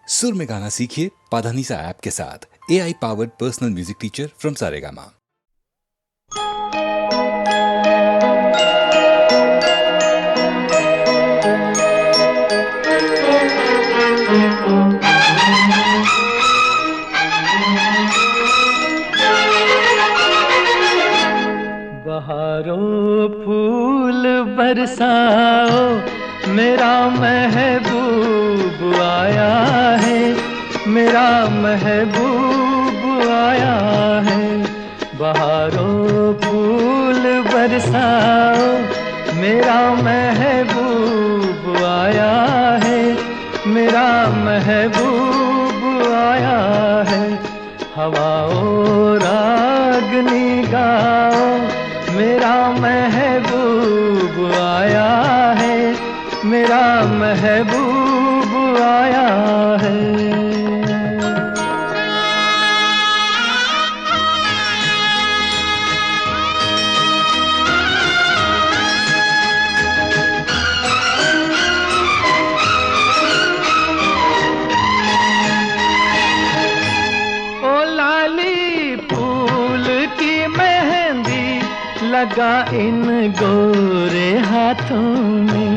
सुर में गाना सीखिए पाधानीसा ऐप के साथ। AI powered personal music teacher from Saregama. बहारों फूल बरसाओ, मेरा महबूब आया है, मेरा महबूब आया है। बहारों फूल बरसाओ, मेरा महबूब आया है, मेरा महबूब आया है। हवाओं रागनी गाओ, मेरा महबूब आया है, मेरा महबूब आया है। ओ लाली फूल की मेहंदी लगा इन गोरे हाथों में,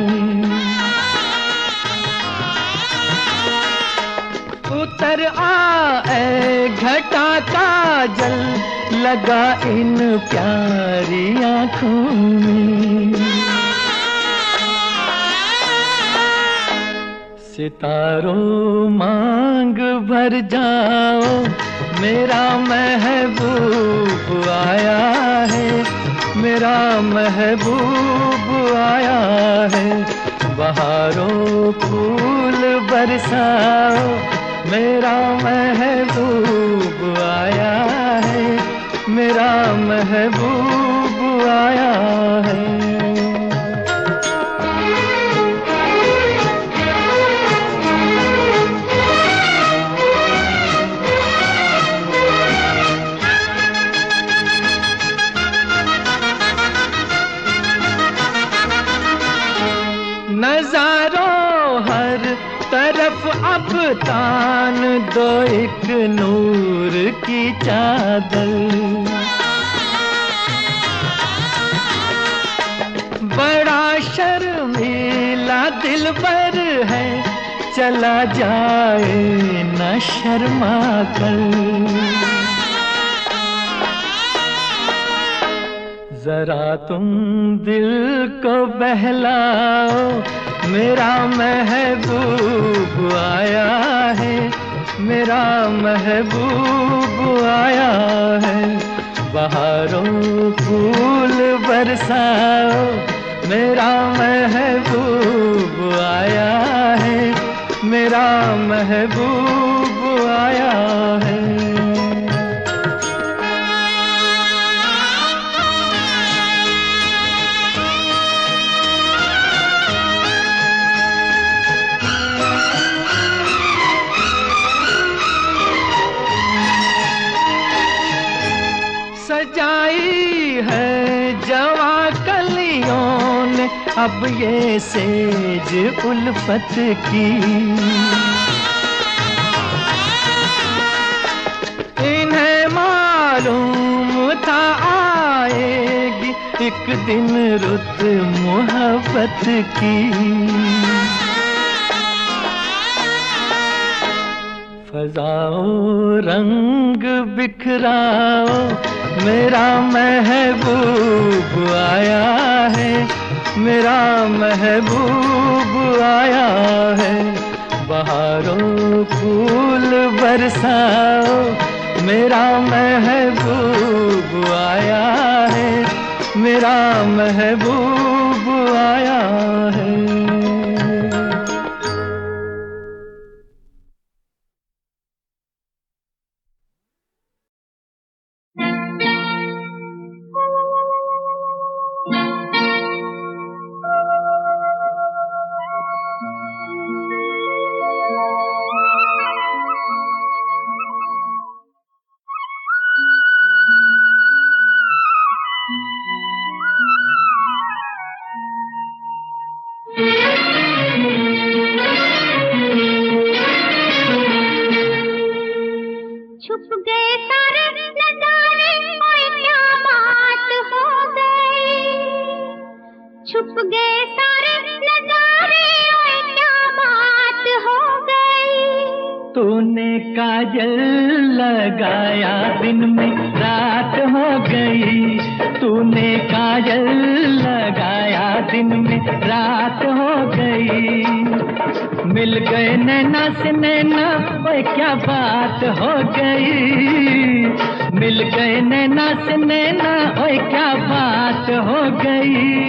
उतर आए घटा का जल लगा इन प्यारी आँखों में। सितारों मांग भर जाओ, मेरा महबूब आया है, मेरा महबूब आया है। बहारों फूल बरसाओ, मेरा महबूब आया है, मेरा महबूब आया है। नजारों हर तरफ अब तान दो एक नूर की चादर, बड़ा शर्मीला दिलबर है, चला जाए न शर्मा कर। जरा तुम दिल को बहलाओ, मेरा महबूब आया है, मेरा महबूब आया है। बहारों फूल बरसाओ, मेरा महबूब आया है, मेरा महबूब आया है। सजाई है जवा कलियों ने अब ये सेज उल्फत की, इन्हें मालूम था आएगी एक दिन रुत मोहब्बत की। फजाओं रंग बिखराओ, मेरा महबूब आया है, मेरा महबूब आया है। बहारों फूल बरसाओ, मेरा महबूब आया है, मेरा महबूब आया है। छुप गए सारे नजारे, ओए क्या बात हो गई। तूने काजल लगाया दिन में रात हो गई, तूने काजल लगाया दिन में रात हो गई। मिल गए नैना से नैना, ओए क्या बात हो गई। मिल गए नैना से नैना, ओए क्या बात हो गई।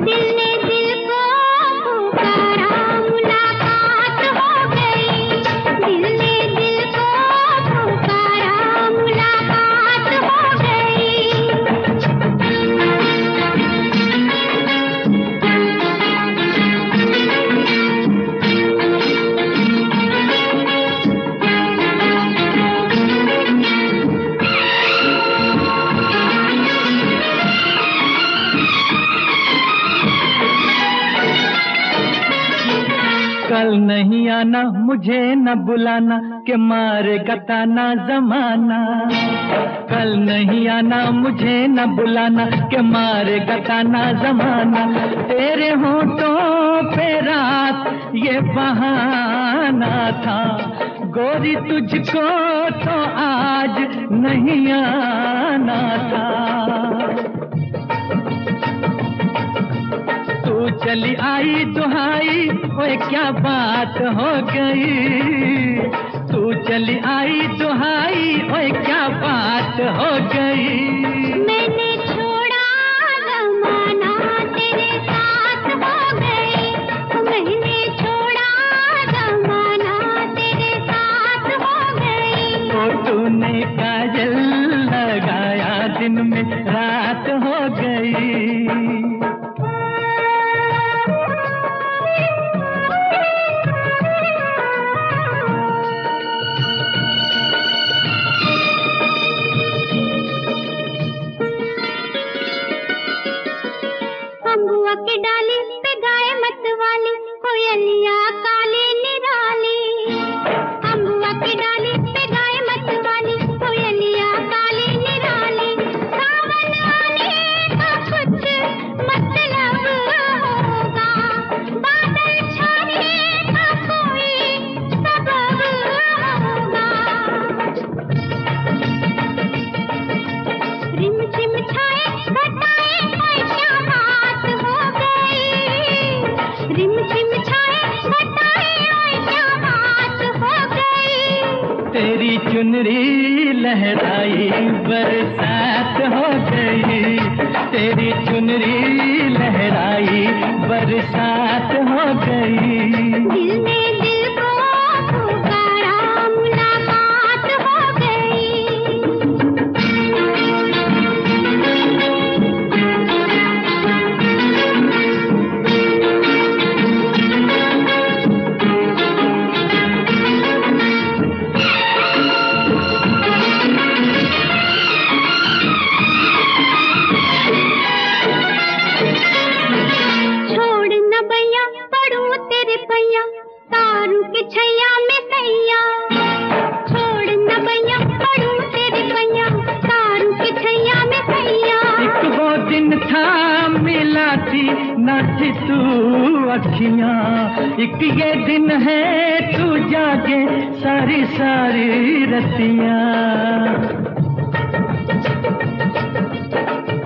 दिल ने दिल को पुकारा, मुलाकात हो गई। दिल ने दिल को पुकारा, मुलाकात हो गई। कल नहीं आना, मुझे न बुलाना, के मारेगा ताना जमाना। कल नहीं आना, मुझे न बुलाना, के मारेगा ताना जमाना। तेरे होठों पे रात ये बहाना था, गोरी तुझको तो आज नहीं आना था। तू चली आई दुहाई, ओए क्या बात हो गई। तू चली आई दुहाई, ओए क्या बात हो गई। मैंने छोड़ा जमाना, तेरे साथ हो गई। मैंने छोड़ा जमाना, तेरे साथ हो गई। तो तूने काजल लगाया दिन में रात हो गई। अम्बुआ की डाली पे गाए मतवाली, कोयलिया काली निराली। अम्बुआ की डाली पे गाए मतवाली, कोयलिया काली निराली। सावन आने का कुछ मतलब होगा, बादल छाने का कोई सबब होगा। रिम झिम छाए घटाए, ओए क्या बात हो गई। रिम झिम छाए घटाए, ओए क्या बात हो गई। तेरी चुनरी लहराई बरसात हो गई। तेरी चुनरी लहराई बरसात हो गई। दिल ने दिल को पुकारा, मुलाकात हो गई। छोड़ न बैया, पड़ूं तेरे पैया, तारू के छैया में सैया। छोड़ न बैया, पड़ूं तेरे पैया, तारू के छैया में सैया। एक वो दिन था मिला थी नाची तू अखियां, एक ये दिन है तू जागे सारी सारी रतियां।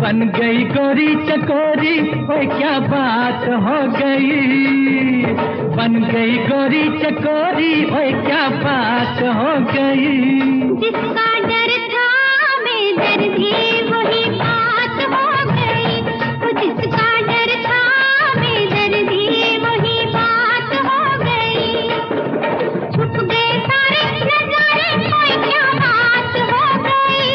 बन गई गोरी चकोरी, ओए क्या बात हो गई। बन गई गोरी चकोरी, ओए क्या बात हो गई। जिसका डर था बेदर्दी, वही बात हो गई। वो जिसका डर था बेदर्दी, वही बात हो गई। छुप गए सारे नजारे, ओए क्या बात हो गई।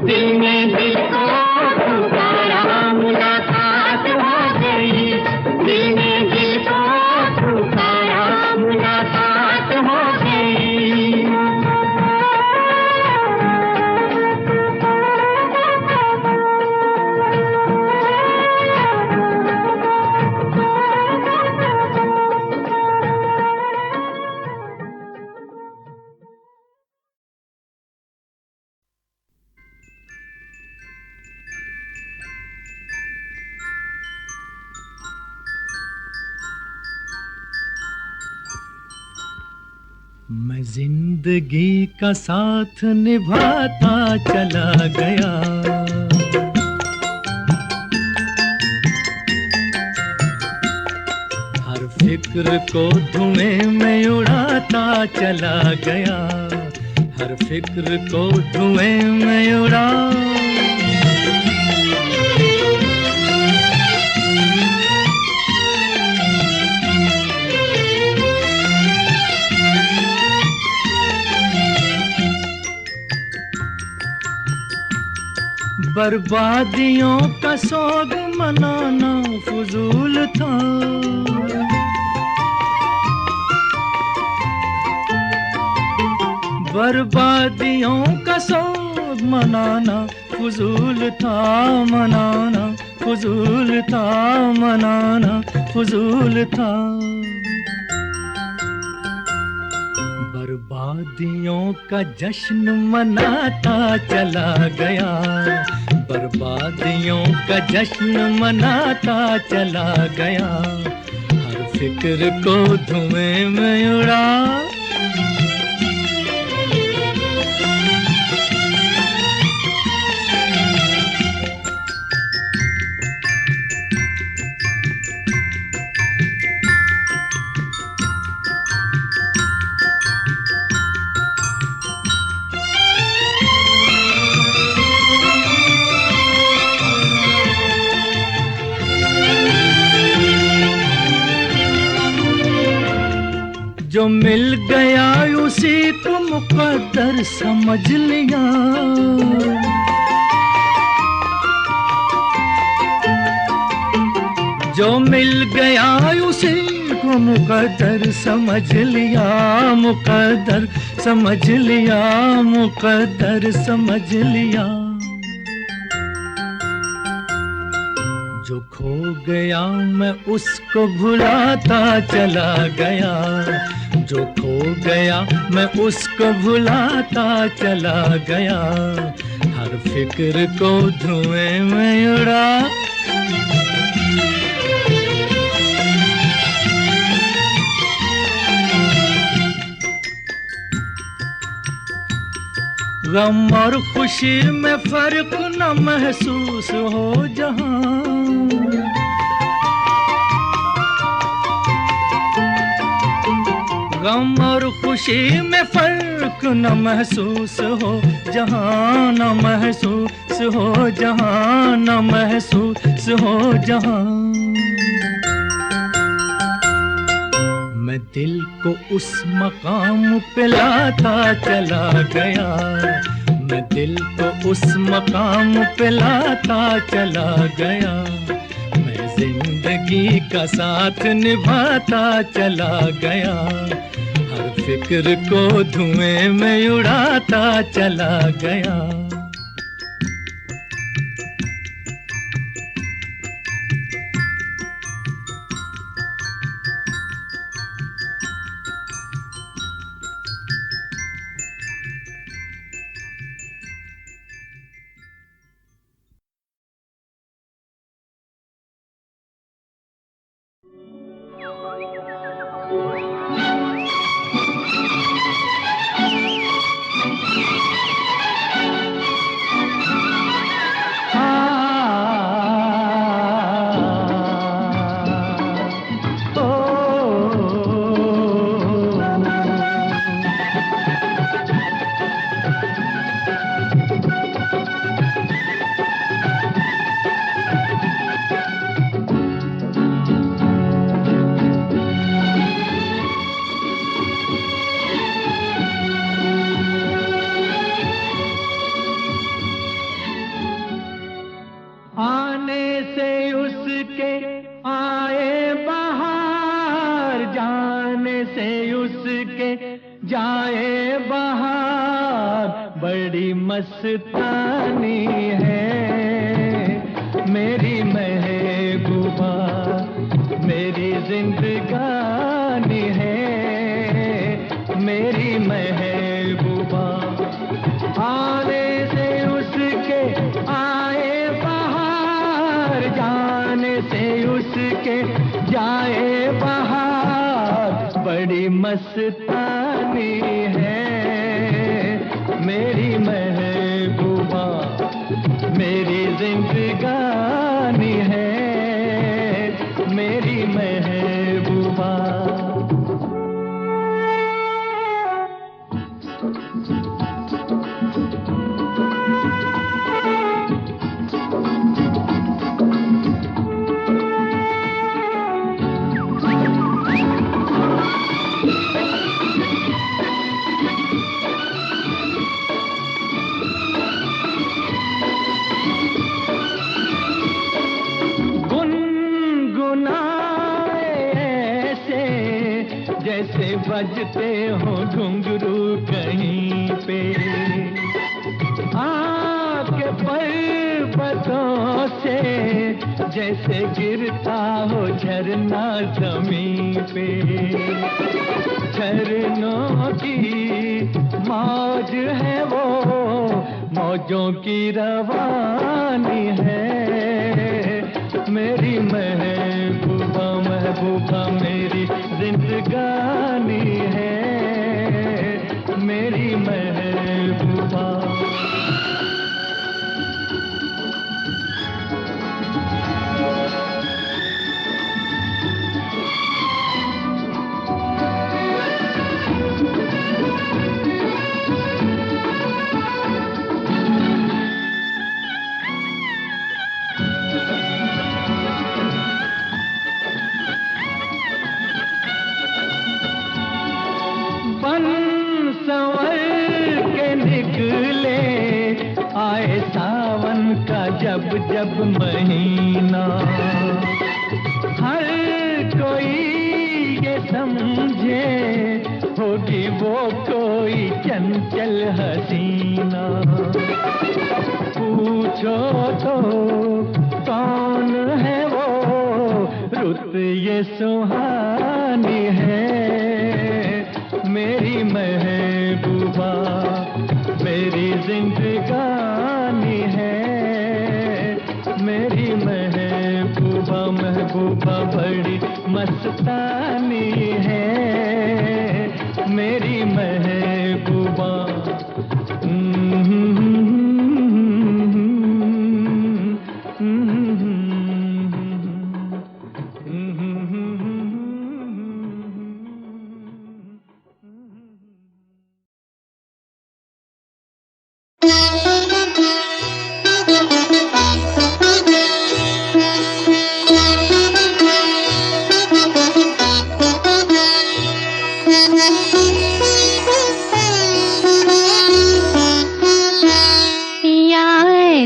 दिल में दिल को पुकारा, मुलाकात हो गई। दिल में दिल को पुकारा, मुलाकात हो गई। मैं जिंदगी का साथ निभाता चला गया, हर फिक्र को धुएं में उड़ाता चला गया, हर फिक्र को धुएं में उड़ा। बर्बादियों का सोग मनाना फजूल था, बर्बादियों का सोग मनाना फजूल था, मनाना फजूल था, मनाना फजूल था। बर्बादियों का जश्न मनाता चला गया, बर्बादियों का जश्न मनाता चला गया, हर फिक्र को धुएं में उड़ा। जो मिल गया उसी को मुकद्दर समझ लिया, जो मिल गया उसी को मुकद्दर समझ लिया, मुकद्दर समझ लिया, मुकद्दर समझ लिया। जो खो गया मैं उसको भुलाता चला गया, जो खो गया मैं उसको भुलाता चला गया, हर फिक्र को धुएं में उड़ा। गम और खुशी में फर्क न महसूस हो जहां, गम और खुशी में फर्क न महसूस हो जहां, न महसूस हो जहां, न महसूस हो जहां। मैं दिल को उस मकाम पे लाता चला गया, मैं दिल को उस मकाम पे लाता चला गया, मैं जिंदगी का साथ निभाता चला गया, हर फिक्र को धुएं में उड़ाता चला गया। जाए बहार बड़ी मस्तानी है मेरी महबूबा, मेरी जिंदगानी है मेरी महबूबा। आने से उसके आए बहार, जाने से उसके जाए बहार, बड़ी मस्तानी है मेरी महबूबा, मेरी जिंदगानी है मेरी महबूबा। जैसे बजते हो घुंघरू कहीं पे, आके पर्वतों से जैसे गिरता हो झरना जमीन पे। झरनों की मौज है वो, मौजों की रवानी है मेरी महबूबा, महबूबा मेरी जिंदगानी है मेरी महबूबा। आए सावन का जब जब महीना, हर कोई ये समझे होगी वो कोई चंचल हसीना। पूछो तो कौन है वो, रुत ये सुहानी है मेरी महबूबा, मेरी जिंदगानी है मेरी महबूबा, महबूबा बड़ी मस्तानी है मेरी महबूबा।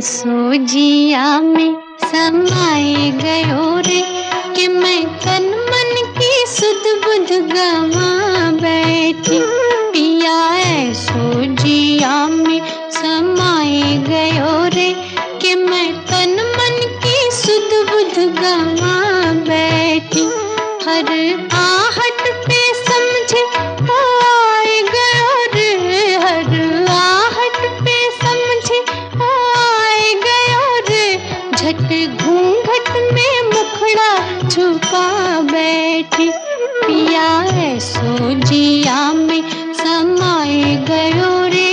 सोजिया में समाए गयो रे कि मैं तन मन की सुध बुध गवा बैठी। पिया सोजिया में समाए गयो रे कि मैं तन मन की सुध बुध गवा बैठी। हर आहट पे समझे ओ आए गयो रे, हर आहट पे समझे ओ आए गयो रे। झट घूंघट में मुखड़ा छुपा बैठी। पिया सोजिया में समाए गयो रे।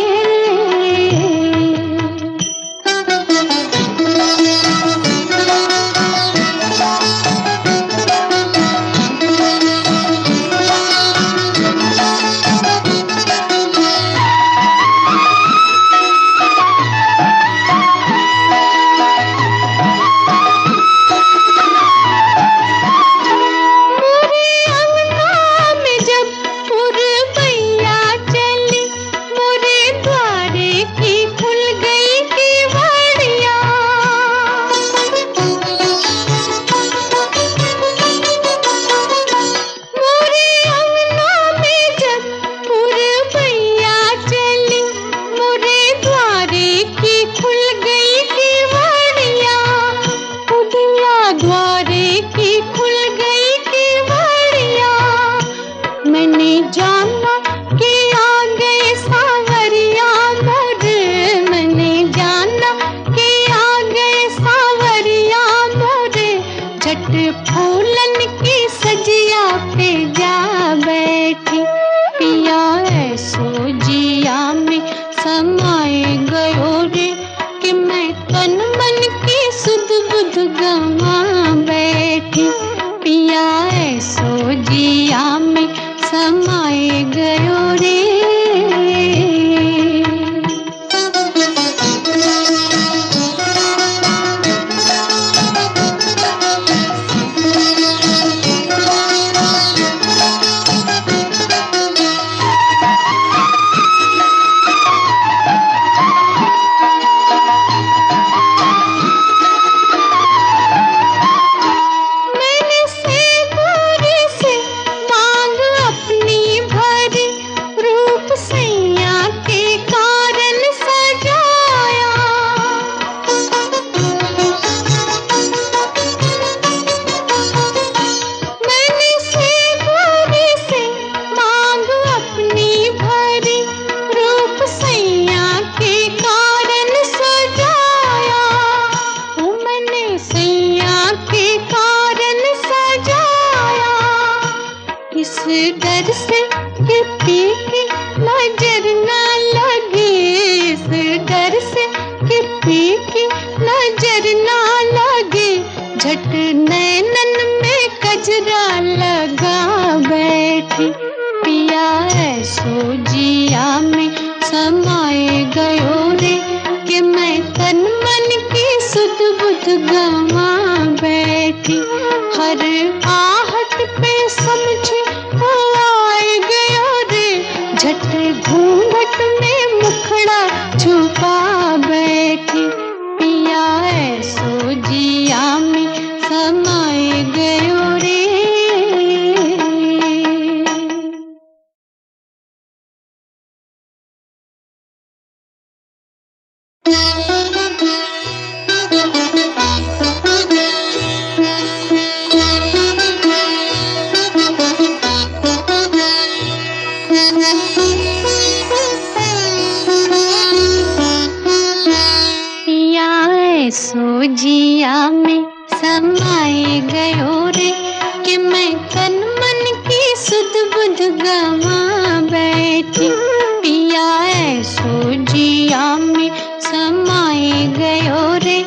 मोरे अंगना में जब पुरवैया चली, डर से कि पीकी नजर ना लगे, इस डर से कि पीकी नजर ना लगे, झट नैनन में कजरा लगा बैठी। पिया ऐसो जिया में समाए गयो रे, कि मैं तन मन की सुध बुध गवा बैठी। हर आहट पे समझे वो आए गयो रे, झट घूंघट में मुखड़ा छुपा बैठी। पिया ऐसो जिया में समाए गयो रे। सो जिया में समाए गयो रे, कि मैं तन मन की सुध बुध गवा बैठी। पिया ऐसो जिया में समाए गयो रे,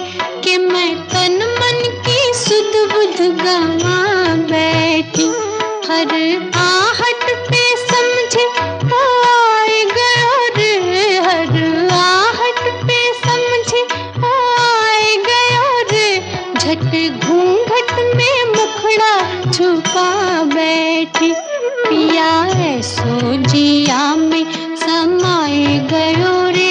कि मैं तन मन की सुध बुध गवा बैठी। हर आहट पे समझे वो आए गयो रे, हर आहट पे समझे वो आए गयो रे, झट घूंघट में मुखड़ा छुपा बैठी। पिया ऐसो जिया में समाए गयो रे।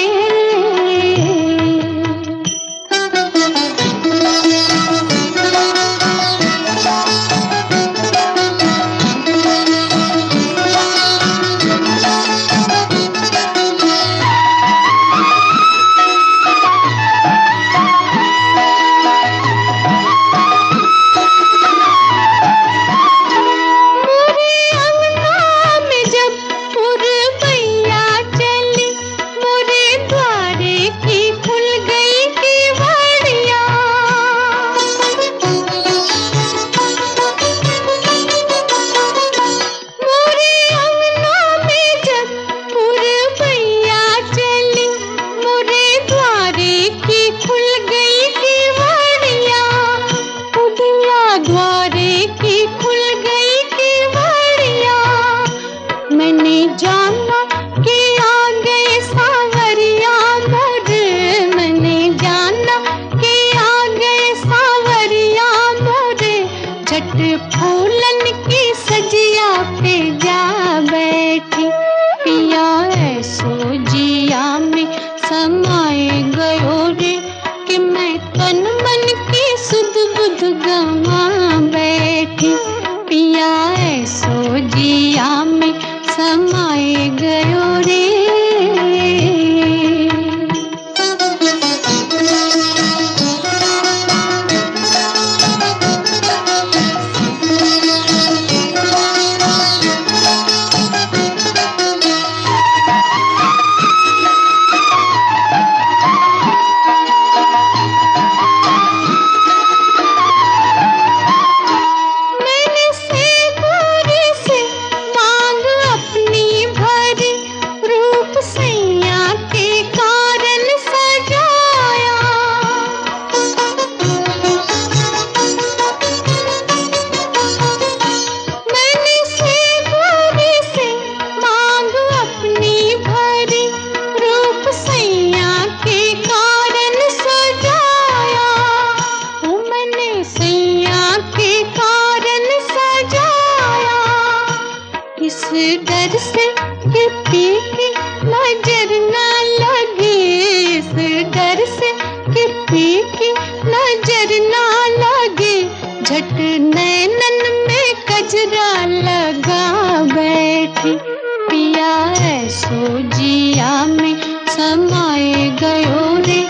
फूलन की सजिया पे जा बैठी। पिया ऐसो जिया में समाए गयो रे, कि मैं तन मन की सुध बुध गवा बैठी। पिया ऐसो जिया में समाए गयो रे। डर से कि पीकी नजर ना लगे, इस डर से कि पीकी नजर ना लगे, झट नैनन में कजरा लगा बैठी। पिया ऐसो जिया में समाए गयो रे,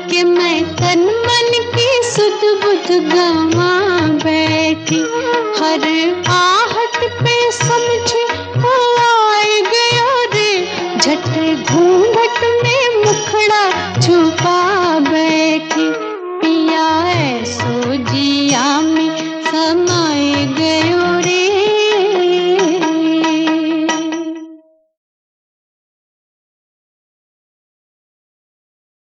कि मैं तन मन की सुध बुध गवा बैठी। हर आहट पे समझे वो आए गयो रे, झट घूंघट में मुखड़ा छुपा